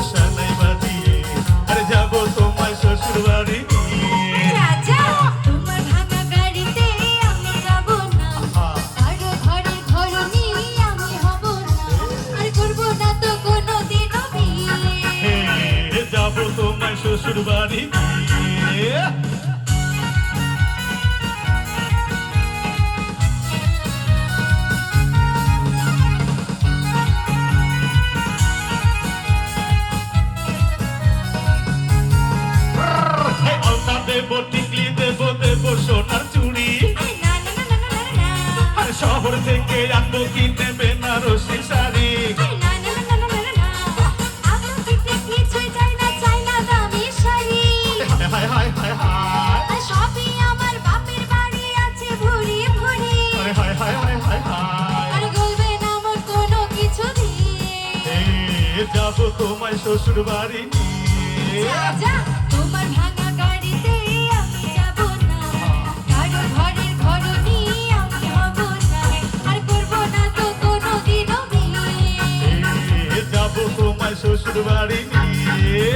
সানাই বাজিয়ে আরে যাবো তোমার শ্বশুর বাড়ি নিয়ে। রাজা তোমার ভাঙা গাড়িতে আমি যাব না, কারো ঘরে ঘরনি আমি হব না, আর করব না তো কোনোদিনও বিয়ে। যাবো তোমার শ্বশুর বাড়ি নিয়ে। দেবো টিকলি দেবো দেবো সোনার চুড়ি, না না না না না না, আর শহর থেকে আনবো কিনে বেনারসি শাড়ি। না না না না না না, আমি কিনতে কিছুই চাই না দামি শাড়ি। হায় হায় হায় হায় আর সবই আমার বাপের বাড়ি আছে ভরি ভরি, হায় হায় হায় হায় হায় হায়। আর গলবে না আমার কোনো কিছু দিয়ে। যাবো তোমার শ্বশুর বাড়ি নিয়ে। রাজা তোমার ভাঙা গাড়িতে আমি যাব না, কারো ঘরের ঘরনি আমি হব না, আর করব না তো কোনোদিনও বিয়ে। যাবো তোমার শ্বশুর বাড়ি নিয়ে।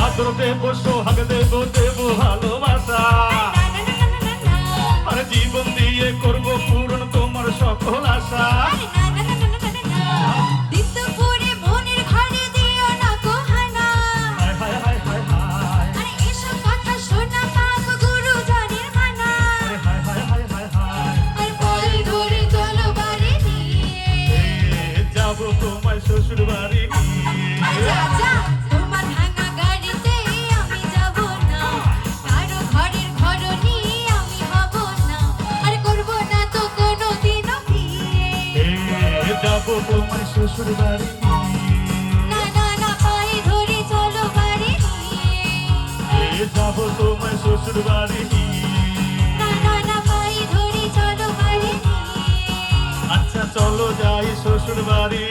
আদর দেবো সোহাগ দেবো দেবো ভালোবাসা, না না না না না না, আর জীবন দিয়ে করবো পূরণ তোমার সকল আশা। না না না না না না, দিতপুরে মনের ঘরে দিও না কোহানা, হায় হায় হায় হায় হায় আর এসব কথা শোনা পাপ গুরুজনের মানা, হায় হায় হায় হায় হায়। আর পায়ে ধরে চলো বাড়ি নিয়ে। যাবো তোমার শ্বশুর বাড়ি নিয়ে। রাজা তোমার ভাঙা গাড়িতে আমি যাব না, কারো ঘরের ঘরনি আমি হব না, আর করব না তো কোনোদিনও বিয়ে। যাবো তোমার শ্বশুর বাড়ি নিয়ে। না না না, পায়ে ধরে চলো বাড়ি নিয়ে। যাবো তোমার শ্বশুর বাড়ি নিয়ে। না না না, পায়ে ধরে চলো বাড়ি নিয়ে। আচ্ছা চলো যাই শ্বশুর বাড়ি।